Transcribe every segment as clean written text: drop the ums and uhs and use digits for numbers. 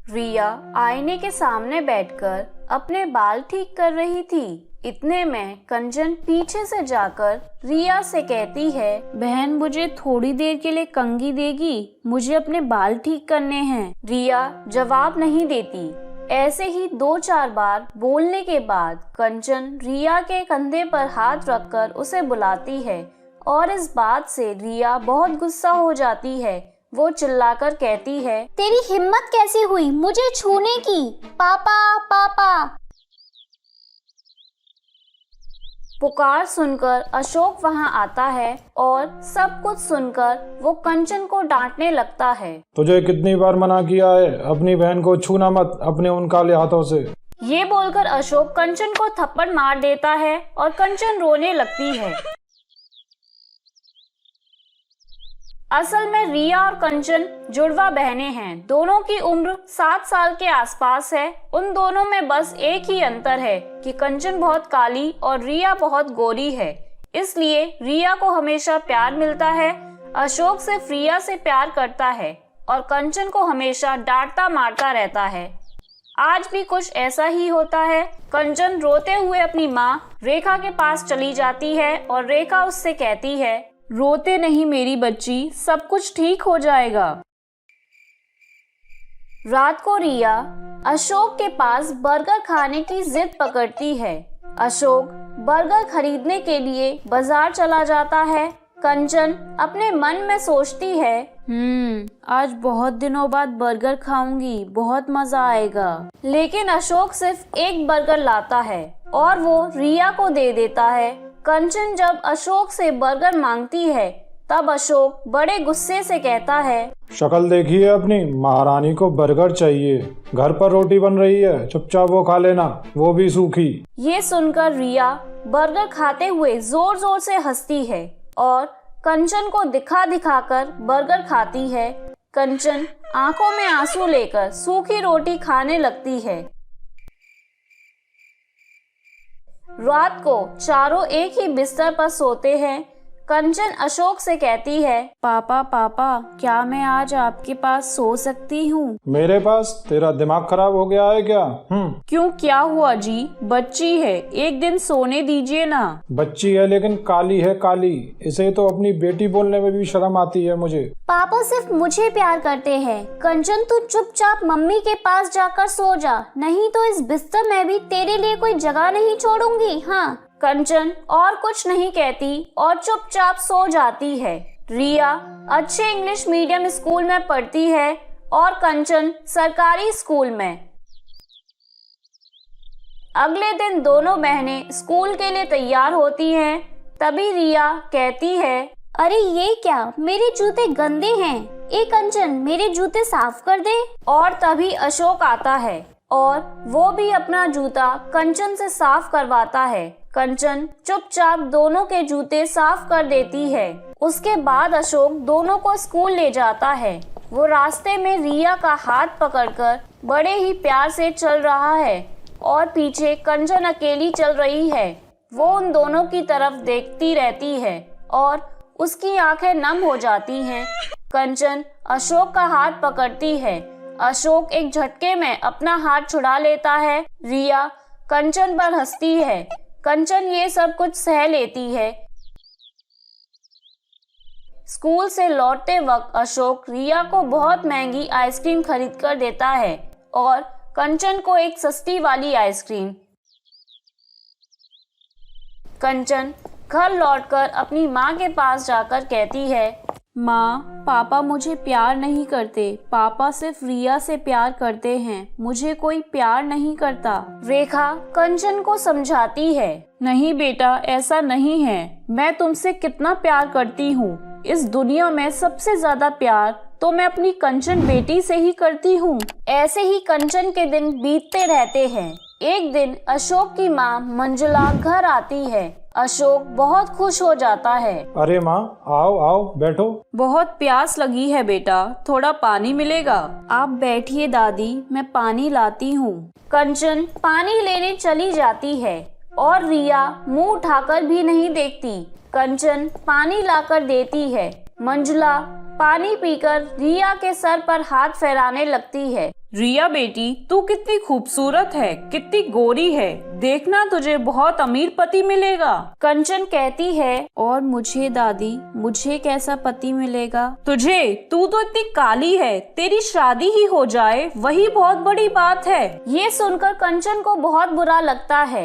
रिया आईने के सामने बैठकर अपने बाल ठीक कर रही थी। इतने में कंचन पीछे से जाकर रिया से कहती है, बहन मुझे थोड़ी देर के लिए कंघी देगी, मुझे अपने बाल ठीक करने हैं। रिया जवाब नहीं देती। ऐसे ही 2-4 बार बोलने के बाद कंचन रिया के कंधे पर हाथ रखकर उसे बुलाती है और इस बात से रिया बहुत गुस्सा हो जाती है। वो चिल्लाकर कहती है, तेरी हिम्मत कैसे हुई मुझे छूने की? पापा पापा। पुकार सुनकर अशोक वहां आता है और सब कुछ सुनकर वो कंचन को डांटने लगता है। तुझे कितनी बार मना किया है, अपनी बहन को छूना मत अपने उन काले हाथों से। ये बोलकर अशोक कंचन को थप्पड़ मार देता है और कंचन रोने लगती है। असल में रिया और कंचन जुड़वा बहनें हैं। दोनों की उम्र 7 साल के आसपास है। उन दोनों में बस एक ही अंतर है कि कंचन बहुत काली और रिया बहुत गोरी है, इसलिए रिया को हमेशा प्यार मिलता है। अशोक सिर्फ रिया से प्यार करता है और कंचन को हमेशा डांटता मारता रहता है। आज भी कुछ ऐसा ही होता है। कंचन रोते हुए अपनी माँ रेखा के पास चली जाती है और रेखा उससे कहती है, रोते नहीं मेरी बच्ची, सब कुछ ठीक हो जाएगा। रात को रिया अशोक के पास बर्गर खाने की जिद पकड़ती है। अशोक बर्गर खरीदने के लिए बाजार चला जाता है। कंचन अपने मन में सोचती है, आज बहुत दिनों बाद बर्गर खाऊंगी, बहुत मजा आएगा। लेकिन अशोक सिर्फ एक बर्गर लाता है और वो रिया को दे देता है। कंचन जब अशोक से बर्गर मांगती है तब अशोक बड़े गुस्से से कहता है, शक्ल देखिए अपनी, महारानी को बर्गर चाहिए, घर पर रोटी बन रही है, चुपचाप वो खा लेना, वो भी सूखी। ये सुनकर रिया बर्गर खाते हुए जोर जोर से हंसती है और कंचन को दिखा दिखा कर बर्गर खाती है। कंचन आंखों में आंसू लेकर सूखी रोटी खाने लगती है। रात को चारों एक ही बिस्तर पर सोते हैं। कंचन अशोक से कहती है, पापा पापा क्या मैं आज आपके पास सो सकती हूँ? मेरे पास? तेरा दिमाग खराब हो गया है क्या? क्यों, क्या हुआ जी? बच्ची है, एक दिन सोने दीजिए ना। बच्ची है लेकिन काली है, काली। इसे तो अपनी बेटी बोलने में भी शर्म आती है मुझे। पापा सिर्फ मुझे प्यार करते हैं। कंचन तू चुपचाप मम्मी के पास जाकर सो जा, नहीं तो इस बिस्तर में भी तेरे लिए कोई जगह नहीं छोड़ूंगी। हाँ। कंचन और कुछ नहीं कहती और चुपचाप सो जाती है। रिया अच्छे इंग्लिश मीडियम स्कूल में पढ़ती है और कंचन सरकारी स्कूल में। अगले दिन दोनों बहनें स्कूल के लिए तैयार होती हैं। तभी रिया कहती है, अरे ये क्या, मेरे जूते गंदे हैं। ए कंचन मेरे जूते साफ कर दे। और तभी अशोक आता है और वो भी अपना जूता कंचन से साफ करवाता है। कंचन चुपचाप दोनों के जूते साफ कर देती है। उसके बाद अशोक दोनों को स्कूल ले जाता है। वो रास्ते में रिया का हाथ पकड़कर बड़े ही प्यार से चल रहा है और पीछे कंचन अकेली चल रही है। वो उन दोनों की तरफ देखती रहती है और उसकी आंखें नम हो जाती हैं। कंचन अशोक का हाथ पकड़ती है। अशोक एक झटके में अपना हाथ छुड़ा लेता है। रिया कंचन पर हंसती है। कंचन ये सब कुछ सह लेती है। स्कूल से लौटते वक्त अशोक रिया को बहुत महंगी आइसक्रीम खरीद कर देता है और कंचन को एक सस्ती वाली आइसक्रीम। कंचन घर लौटकर अपनी माँ के पास जाकर कहती है, माँ पापा मुझे प्यार नहीं करते, पापा सिर्फ रिया से प्यार करते हैं, मुझे कोई प्यार नहीं करता। रेखा कंचन को समझाती है, नहीं बेटा ऐसा नहीं है, मैं तुमसे कितना प्यार करती हूँ। इस दुनिया में सबसे ज्यादा प्यार तो मैं अपनी कंचन बेटी से ही करती हूँ। ऐसे ही कंचन के दिन बीतते रहते हैं। एक दिन अशोक की माँ मंजुला घर आती है। अशोक बहुत खुश हो जाता है। अरे माँ आओ आओ बैठो। बहुत प्यास लगी है बेटा, थोड़ा पानी मिलेगा? आप बैठिए दादी, मैं पानी लाती हूँ। कंचन पानी लेने चली जाती है और रिया मुंह उठाकर भी नहीं देखती। कंचन पानी लाकर देती है। मंजुला पानी पीकर रिया के सर पर हाथ फहराने लगती है। रिया बेटी, तू कितनी खूबसूरत है, कितनी गोरी है, देखना तुझे बहुत अमीर पति मिलेगा। कंचन कहती है, और मुझे दादी, मुझे कैसा पति मिलेगा? तुझे? तू तो इतनी काली है, तेरी शादी ही हो जाए वही बहुत बड़ी बात है। ये सुनकर कंचन को बहुत बुरा लगता है।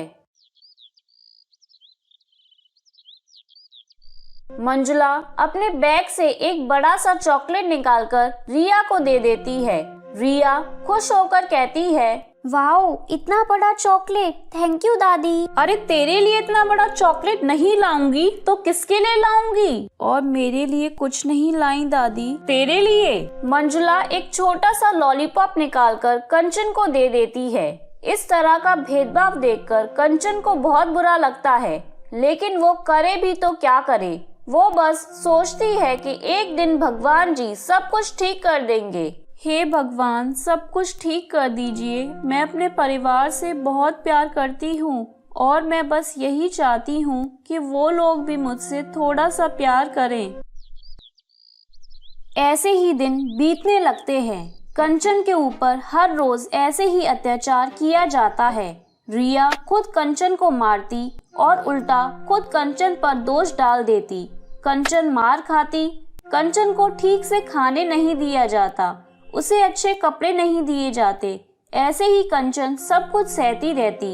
मंजुला अपने बैग से एक बड़ा सा चॉकलेट निकालकर रिया को दे देती है। रिया खुश होकर कहती है, वाओ, इतना बड़ा चॉकलेट, थैंक यू दादी। अरे तेरे लिए इतना बड़ा चॉकलेट नहीं लाऊंगी तो किसके लिए लाऊंगी? और मेरे लिए कुछ नहीं लाई दादी। तेरे लिए? मंजुला एक छोटा सा लॉलीपॉप निकालकर कंचन को दे देती है। इस तरह का भेदभाव देखकर कंचन को बहुत बुरा लगता है, लेकिन वो करे भी तो क्या करे। वो बस सोचती है कि एक दिन भगवान जी सब कुछ ठीक कर देंगे। हे भगवान, सब कुछ ठीक कर दीजिए। मैं अपने परिवार से बहुत प्यार करती हूँ और मैं बस यही चाहती हूँ कि वो लोग भी मुझसे थोड़ा सा प्यार करें। ऐसे ही दिन बीतने लगते हैं। कंचन के ऊपर हर रोज ऐसे ही अत्याचार किया जाता है। रिया खुद कंचन को मारती और उल्टा खुद कंचन पर दोष डाल देती। कंचन मार खाती, कंचन को ठीक से खाने नहीं दिया जाता, उसे अच्छे कपड़े नहीं दिए जाते। ऐसे ही कंचन सब कुछ सहती रहती।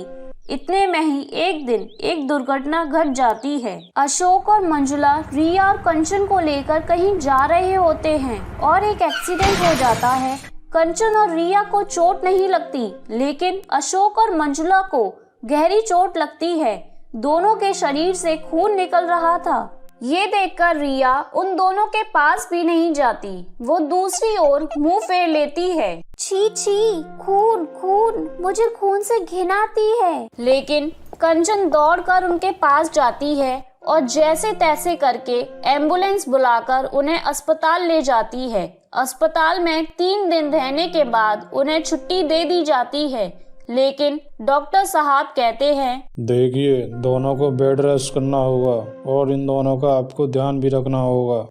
इतने में ही एक दिन एक दुर्घटना घट जाती है। अशोक और मंजुला रिया और कंचन को लेकर कहीं जा रहे होते हैं और एक एक्सीडेंट हो जाता है। कंचन और रिया को चोट नहीं लगती, लेकिन अशोक और मंजुला को गहरी चोट लगती है। दोनों के शरीर से खून निकल रहा था। ये देखकर रिया उन दोनों के पास भी नहीं जाती। वो दूसरी ओर मुंह फेर लेती है। छी छी, खून खून, मुझे खून से घिन आती है। लेकिन कंचन दौड़कर उनके पास जाती है और जैसे तैसे करके एम्बुलेंस बुलाकर उन्हें अस्पताल ले जाती है। अस्पताल में 3 दिन रहने के बाद उन्हें छुट्टी दे दी जाती है, लेकिन डॉक्टर साहब कहते हैं, देखिए, दोनों को बेड रेस्ट करना होगा और इन दोनों का आपको ध्यान भी रखना होगा।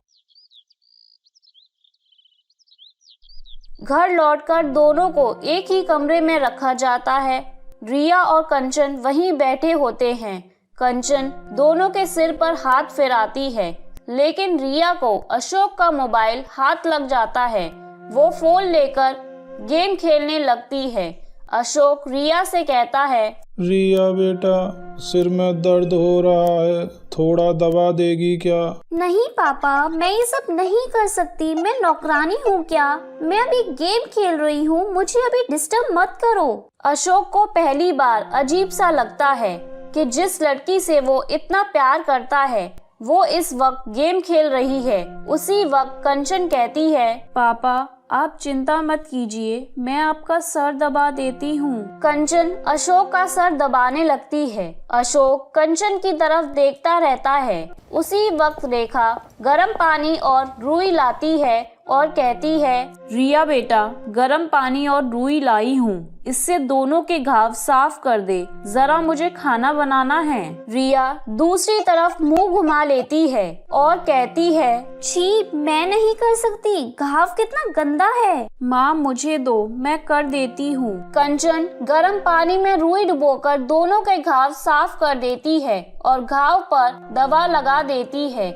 घर लौटकर दोनों को एक ही कमरे में रखा जाता है। रिया और कंचन वहीं बैठे होते हैं। कंचन दोनों के सिर पर हाथ फिराती है, लेकिन रिया को अशोक का मोबाइल हाथ लग जाता है। वो फोन लेकर गेम खेलने लगती है। अशोक रिया से कहता है, रिया बेटा, सिर में दर्द हो रहा है, थोड़ा दवा देगी क्या? नहीं पापा, मैं ये सब नहीं कर सकती। मैं नौकरानी हूँ क्या? मैं अभी गेम खेल रही हूँ, मुझे अभी डिस्टर्ब मत करो। अशोक को पहली बार अजीब सा लगता है कि जिस लड़की से वो इतना प्यार करता है वो इस वक्त गेम खेल रही है। उसी वक्त कंचन कहती है, पापा आप चिंता मत कीजिए, मैं आपका सर दबा देती हूँ। कंचन अशोक का सर दबाने लगती है। अशोक कंचन की तरफ देखता रहता है। उसी वक्त रेखा गर्म पानी और रुई लाती है और कहती है, रिया बेटा, गर्म पानी और रुई लाई हूँ, इससे दोनों के घाव साफ कर दे, जरा मुझे खाना बनाना है। रिया दूसरी तरफ मुंह घुमा लेती है और कहती है, छी, मैं नहीं कर सकती, घाव कितना गंदा है। माँ मुझे दो, मैं कर देती हूँ। कंचन गर्म पानी में रुई डुबोकर दोनों के घाव साफ कर देती है और घाव पर दवा लगा देती है।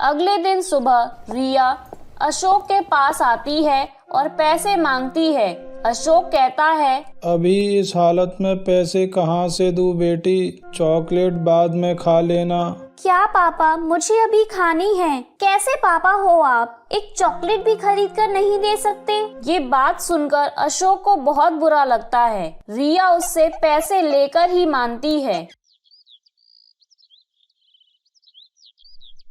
अगले दिन सुबह रिया अशोक के पास आती है और पैसे मांगती है। अशोक कहता है, अभी इस हालत में पैसे कहाँ से दूं बेटी, चॉकलेट बाद में खा लेना। क्या पापा, मुझे अभी खानी है। कैसे पापा हो आप, एक चॉकलेट भी खरीद कर नहीं दे सकते? ये बात सुनकर अशोक को बहुत बुरा लगता है। रिया उससे पैसे लेकर ही मानती है।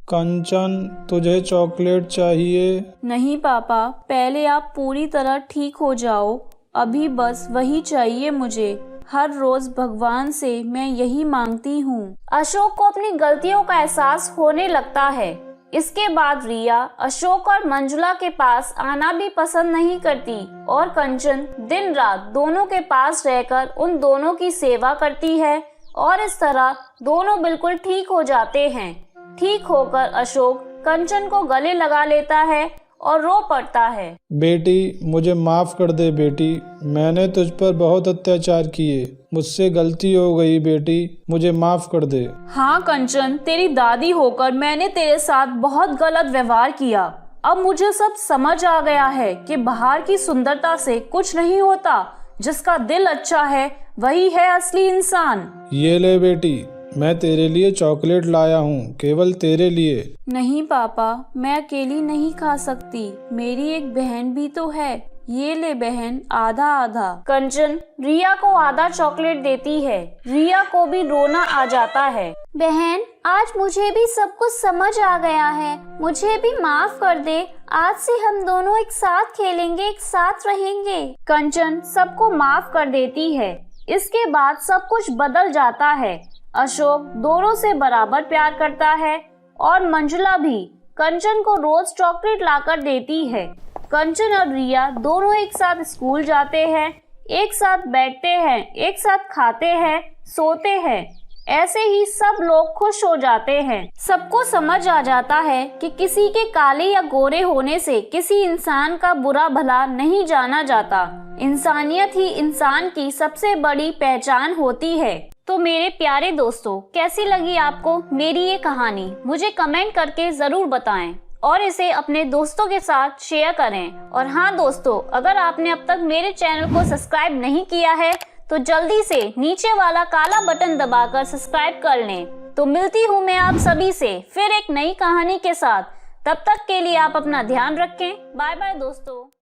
कंचन, तुझे चॉकलेट चाहिए? नहीं पापा, पहले आप पूरी तरह ठीक हो जाओ, अभी बस वही चाहिए मुझे। हर रोज भगवान से मैं यही मांगती हूँ। अशोक को अपनी गलतियों का एहसास होने लगता है। इसके बाद रिया अशोक और मंजुला के पास आना भी पसंद नहीं करती और कंचन दिन रात दोनों के पास रहकर उन दोनों की सेवा करती है और इस तरह दोनों बिल्कुल ठीक हो जाते हैं। ठीक होकर अशोक कंचन को गले लगा लेता है और रो पड़ता है। बेटी, मुझे माफ कर दे बेटी, मैंने तुझ पर बहुत अत्याचार किए, मुझसे गलती हो गई बेटी, मुझे माफ कर दे। हाँ कंचन, तेरी दादी होकर मैंने तेरे साथ बहुत गलत व्यवहार किया। अब मुझे सब समझ आ गया है कि बाहर की सुंदरता से कुछ नहीं होता, जिसका दिल अच्छा है वही है असली इंसान। ये ले बेटी, मैं तेरे लिए चॉकलेट लाया हूँ, केवल तेरे लिए। नहीं पापा, मैं अकेली नहीं खा सकती, मेरी एक बहन भी तो है। ये ले बहन, आधा आधा। कंचन रिया को आधा चॉकलेट देती है। रिया को भी रोना आ जाता है। बहन, आज मुझे भी सब कुछ समझ आ गया है, मुझे भी माफ कर दे। आज से हम दोनों एक साथ खेलेंगे, एक साथ रहेंगे। कंचन सबको माफ कर देती है। इसके बाद सब कुछ बदल जाता है। अशोक दोनों से बराबर प्यार करता है और मंजुला भी कंचन को रोज चॉकलेट लाकर देती है। कंचन और रिया दोनों एक साथ स्कूल जाते हैं, एक साथ बैठते हैं, एक साथ खाते हैं, सोते हैं। ऐसे ही सब लोग खुश हो जाते हैं। सबको समझ आ जाता है कि किसी के काले या गोरे होने से किसी इंसान का बुरा भला नहीं जाना जाता। इंसानियत ही इंसान की सबसे बड़ी पहचान होती है। तो मेरे प्यारे दोस्तों, कैसी लगी आपको मेरी ये कहानी? मुझे कमेंट करके जरूर बताएं और इसे अपने दोस्तों के साथ शेयर करें। और हाँ दोस्तों, अगर आपने अब तक मेरे चैनल को सब्सक्राइब नहीं किया है तो जल्दी से नीचे वाला काला बटन दबाकर सब्सक्राइब कर लें। तो मिलती हूँ मैं आप सभी से फिर एक नई कहानी के साथ। तब तक के लिए आप अपना ध्यान रखें। बाय बाय दोस्तों।